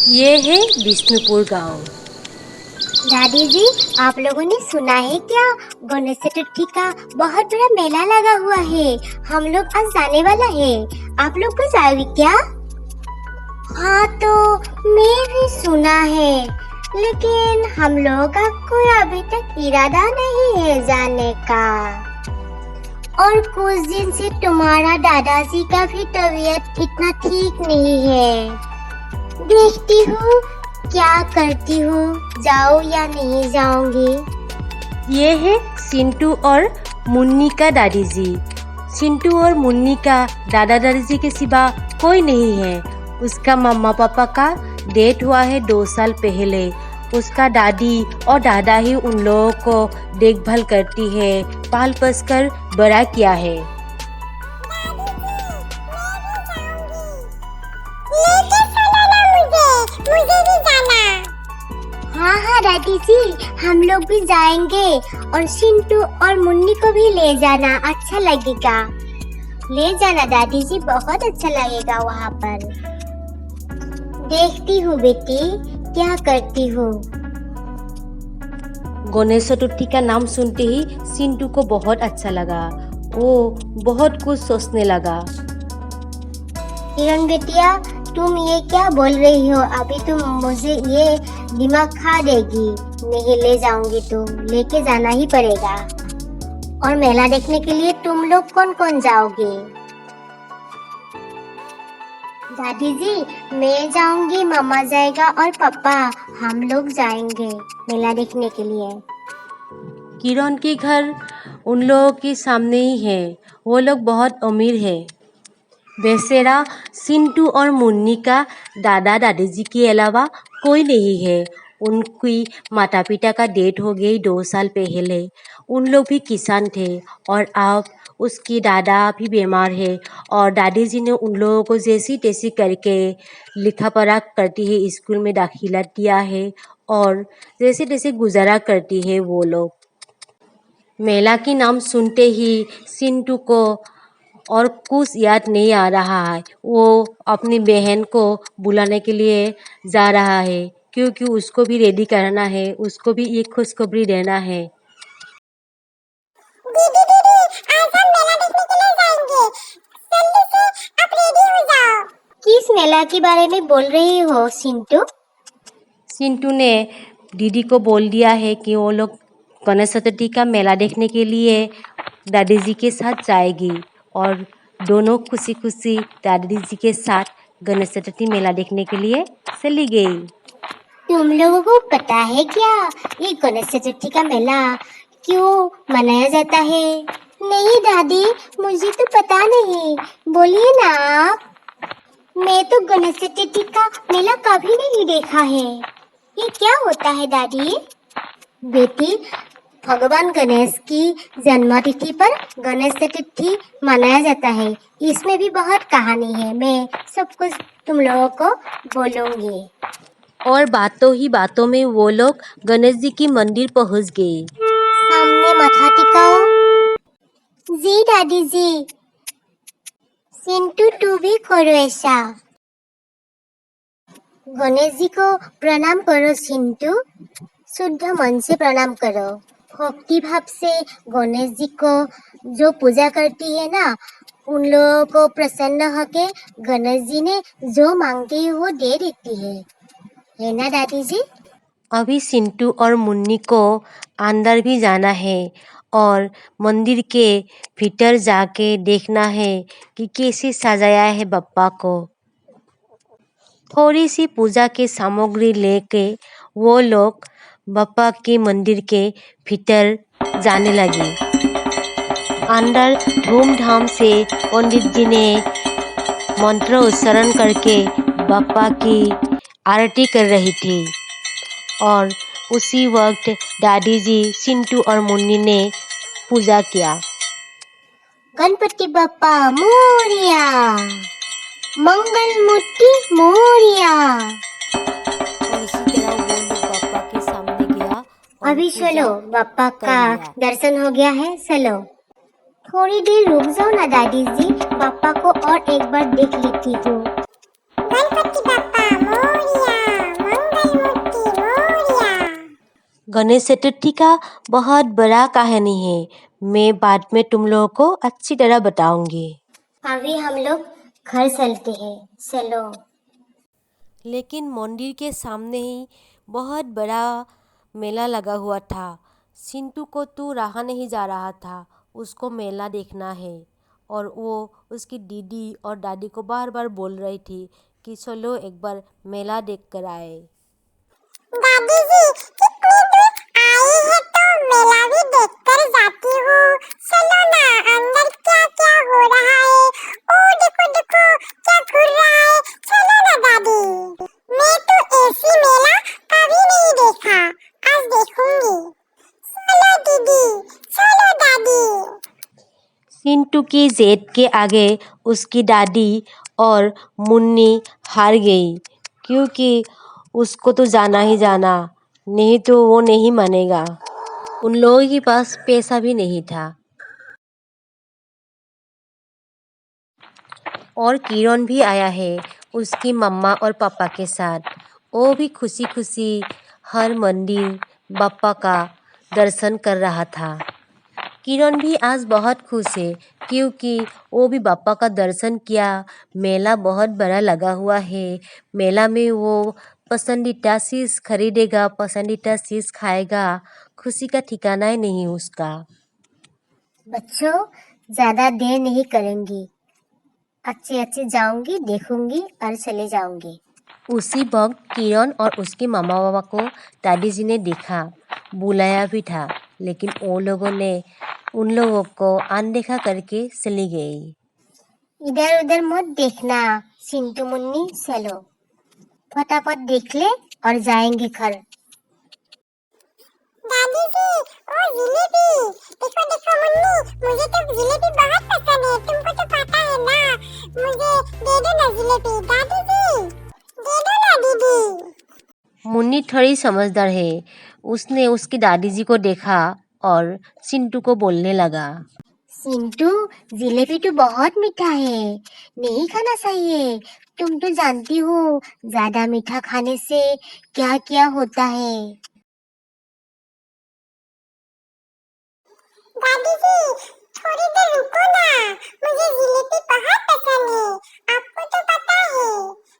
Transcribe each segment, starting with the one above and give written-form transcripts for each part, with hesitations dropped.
ये है विष्णुपुर गांव। दादी जी, आप लोगों ने सुना है क्या? गणेश चतुर्थी का बहुत बड़ा मेला लगा हुआ है। हम लोग आज जाने वाला है। आप लोग को जाओगे क्या? हाँ, तो मैं भी सुना है, लेकिन हम लोगों का कोई अभी तक इरादा नहीं है जाने का। और कुछ दिन से तुम्हारा दादाजी का भी तबीयत इतना ठीक नहीं है। देखती हूँ क्या करती हूँ, जाओ या नहीं जाऊंगी। ये है सिंटू और मुन्नी का दादी जी। सिंटू और मुन्नी का दादा दादी जी के सिवा कोई नहीं है। उसका मम्मा पापा का डेथ हुआ है 2 साल पहले। उसका दादी और दादा ही उन लोगों को देखभाल करती है, पाल पोस कर बड़ा किया है। हाँ हाँ दादी जी, हम लोग भी जाएंगे और सिंटू और मुन्नी को भी ले जाना, अच्छा लगेगा। ले जाना दादी जी, बहुत अच्छा लगेगा वहाँ पर। देखती हूँ बेटी क्या करती हूँ। गणेश चतुर्थी का नाम सुनते ही सिंटू को बहुत अच्छा लगा। वो बहुत कुछ सोचने लगा। किरण बेटिया, तुम ये क्या बोल रही हो? अभी तुम मुझे ये दिमाग खा देगी। नहीं ले जाऊंगी तो लेके जाना ही पड़ेगा। और मेला देखने के लिए तुम लोग कौन कौन जाओगे? दादी जी, मैं जाऊंगी, मामा जाएगा और पापा, हम लोग जाएंगे मेला देखने के लिए। किरण के घर उन लोगों के सामने ही है। वो लोग बहुत अमीर है। बेचारा सिंटू और मुन्नी का दादा दादी जी के अलावा कोई नहीं है। उनकी माता पिता का डेथ हो गई 2 साल पहले। उन लोग भी किसान थे और अब उसकी दादा भी बीमार है और दादी जी ने उन लोगों को जैसी तैसी करके लिखा पढ़ा करती है, स्कूल में दाखिला दिया है और जैसे तैसे गुजारा करती है वो लोग। मेला की नाम सुनते ही सिंटू को और कुछ याद नहीं आ रहा है। वो अपनी बहन को बुलाने के लिए जा रहा है क्योंकि उसको भी रेडी करना है, उसको भी एक खुशखबरी देना है। दीदी दीदी, आज हम मेला देखने के लिए जाएंगे। जल्दी से आप रेडी हो जाओ। किस मेला के बारे में बोल रही हो सिंटू? सिंटू ने दीदी को बोल दिया है कि वो लोग गणेश चतुर्थी का मेला देखने के लिए दादी जी के साथ जाएगी और दोनों खुशी खुशी दादी जी के साथ गणेश चतुर्थी मेला देखने के लिए चली गई। तुम लोगों को पता है क्या, ये गणेश चतुर्थी का मेला क्यों मनाया जाता है? नहीं दादी, मुझे तो पता नहीं, बोलिए ना आप। मैं तो गणेश चतुर्थी का मेला कभी नहीं देखा है। ये क्या होता है दादी? बेटी, भगवान गणेश की जन्मतिथि पर गणेश चतुर्थी मनाया जाता है। इसमें भी बहुत कहानी है, मैं सब कुछ तुम लोगों को बोलूंगी। और बातों ही बातों में वो लोग गणेश जी की मंदिर पहुंच गए। सामने माथा टिकाओ। जी दादी जी। सिंटू, तू भी करो ऐसा। गणेश जी को प्रणाम करो सिंटू, शुद्ध मन से प्रणाम करो। भक्ति भाव से गणेश जी को जो पूजा करती है ना, उन लोगों को प्रसन्न होके गणेश जी ने जो मांगते हैं वो दे देती है ना दादी जी? अभी सिंटू और मुन्नी को अंदर भी जाना है और मंदिर के भीतर जाके देखना है कि कैसे सजाया है बप्पा को। थोड़ी सी पूजा की सामग्री लेके वो लोग बप्पा के मंदिर के भीतर जाने लगे। अंदर धूमधाम से पंडित जी ने मंत्र उच्चारण करके बप्पा की आरती कर रही थी और उसी वक्त दादी जी सिंटू और मुन्नी ने पूजा किया। गणपति बप्पा मोरिया, मंगल मूर्ति मोरिया। और इसी तरह वो लोग बप्पा के सामने गया और अभी पूजा चलो, बप्पा कर का लिया। दर्शन हो गया है, चलो। थोड़ी देर रुक जाओ ना दादी जी, बप्पा को और एक बार देख लेती हूँ। गणपति बप्पा मोरिया। गणेश चतुर्थी का बहुत बड़ा कहानी है। मैं बाद में तुम लोगों को अच्छी तरह बताऊंगी। अभी हम लोग घर चलते हैं, चलो। लेकिन मंदिर के सामने ही बहुत बड़ा मेला लगा हुआ था। चिंटू को तो रहा नहीं जा रहा था, उसको मेला देखना है। और वो उसकी दीदी और दादी को बार बार बोल रही थी कि चलो एक बार मेला देख कर आए। दादी जी, कितनी दूर आई है तो मेला भी देखकर जाती हूँ। चलो ना, अंदर क्या क्या हो रहा है। ओ देखो देखो, क्या घूर रहा है। चलो ना दादी, मैं तो ऐसी मेला कभी नहीं देखा, आज देखूंगी। चलो दीदी, चलो दादी। चिंटू की जिद के आगे उसकी दादी और मुन्नी हार गई, क्योंकि उसको तो जाना ही जाना, नहीं तो वो नहीं मानेगा। उन लोगों के पास पैसा भी नहीं था। और किरण भी आया है उसकी मम्मा और पापा के साथ। वो भी खुशी खुशी हर मंदिर बाप्पा का दर्शन कर रहा था। किरण भी आज बहुत खुश है, क्योंकि वो भी बाप्पा का दर्शन किया। मेला बहुत बड़ा लगा हुआ है। मेला में वो पसंदीदा चीज़ खरीदेगा, पसंदीदा चीज़ खाएगा। खुशी का ठिकाना ही नहीं उसका। बच्चों, ज्यादा देर नहीं करेंगी, अच्छे अच्छे जाऊंगी, देखूंगी और चले जाऊंगी। उसी वक्त किरण और उसके मामा बाबा को दादी जी ने देखा, बुलाया भी था, लेकिन वो लोगों ने उन लोगों को अनदेखा करके चली गई। इधर उधर मत देखना चिंटू मुन्नी, चलो फटाफट देख ले और जाएंगे घर। दादी जी, ओ जिलेबी, देखो देखो मुन्नी, मुझे तो जिलेबी बहुत पसंद है, तुमको तो पता है ना। मुझे दे दो ना जिलेबी, दादी जी, दे दो ना दीदी। मुन्नी थोड़ी समझदार है। उसने उसकी दादी जी को देखा और चिंटू को बोलने लगा, चिंटू, जिलेबी तो बहुत मीठा है, नहीं खाना चाहिए। तुम तो जानती हो ज्यादा मीठा खाने से क्या क्या होता है। दादी जी, थोड़ी देर रुको ना, मुझे जिलेबी बहुत पसंद है, आपको तो पता है।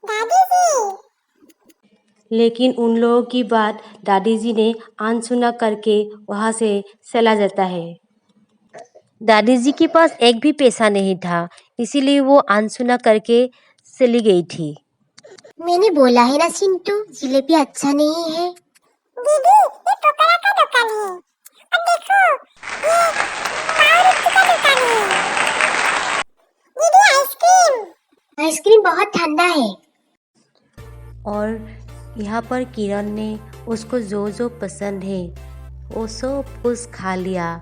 दादी जी। लेकिन उन लोगों की बात दादी जी ने अनसुना करके वहाँ से चला जाता है। दादी जी के पास एक भी पैसा नहीं था, इसीलिए वो अनसुना करके चली गई थी। मैंने बोला है ना चिंटू, जिलेबी अच्छा नहीं है। दीदी, ये टोकरा का दुकान है, और देखो ये पाव रुपए का दुकान है। दीदी आइसक्रीम, आइसक्रीम बहुत ठंडा है। और यहाँ पर किरण ने उसको जो जो पसंद है वो सब कुछ खा लिया,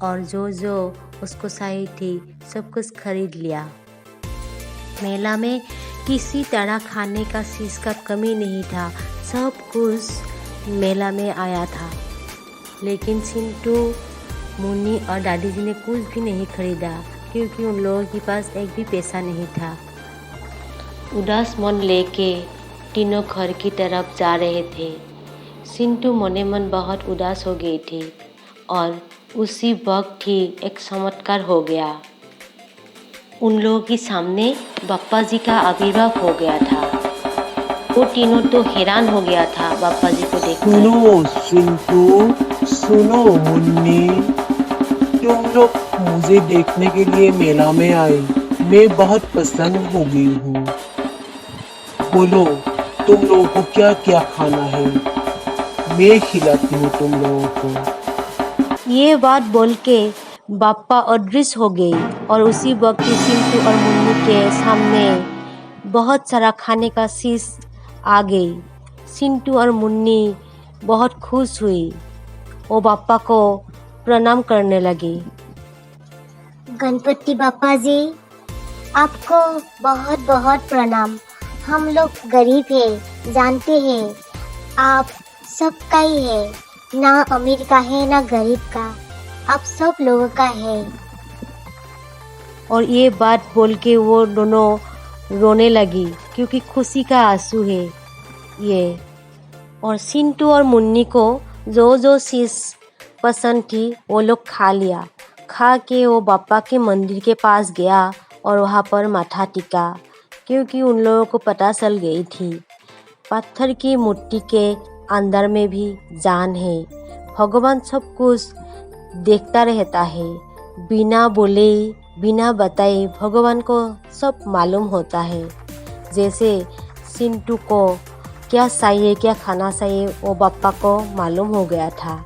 और जो जो उसको चाहिए थी सब कुछ खरीद लिया। मेला में किसी तरह खाने का चीज़ का कमी नहीं था, सब कुछ मेला में आया था। लेकिन चिंटू, मुन्नी और दादी जी ने कुछ भी नहीं खरीदा, क्योंकि उन लोगों के पास एक भी पैसा नहीं था। उदास मन लेके तीनों घर की तरफ जा रहे थे। चिंटू मने मन बहुत उदास हो गई थी, और उसी वक्त ही एक चमत्कार हो गया। उन लोगों के सामने बाप्पा जी का आविर्भाव हो गया था। वो तीनों तो हैरान हो गया था बाप्पा जी को देखकर। सुनो चिंटू, सुनो मुन्नी, तुम लोग मुझे देखने के लिए मेला में आए, मैं बहुत पसंद हो गई हूँ। बोलो, तुम लोगों को क्या क्या खाना है, मैं खिलाती हूँ तुम लोगों को। ये बात बोल के बाप्पा अदृश्य हो गई, और उसी वक्त चिंटू और मुन्नी के सामने बहुत सारा खाने का चीज़ आ गई। चिंटू और मुन्नी बहुत खुश हुई, वो बाप्पा को प्रणाम करने लगी। गणपति बाप्पा जी, आपको बहुत बहुत प्रणाम। हम लोग गरीब हैं, जानते हैं, आप सबका ही है, ना अमीर का है ना गरीब का, आप सब लोगों का है। और ये बात बोल के वो दोनों रोने लगी, क्योंकि खुशी का आंसू है ये। और चिंटू और मुन्नी को जो जो चीज़ पसंद थी वो लोग खा लिया। खा के वो बाप्पा के मंदिर के पास गया और वहाँ पर माथा टिका, क्योंकि उन लोगों को पता चल गई थी पत्थर की मूर्ति के अंदर में भी जान है। भगवान सब कुछ देखता रहता है, बिना बोले बिना बताए भगवान को सब मालूम होता है। जैसे चिंटू को क्या चाहिए, क्या खाना चाहिए, वो बाप्पा को मालूम हो गया था।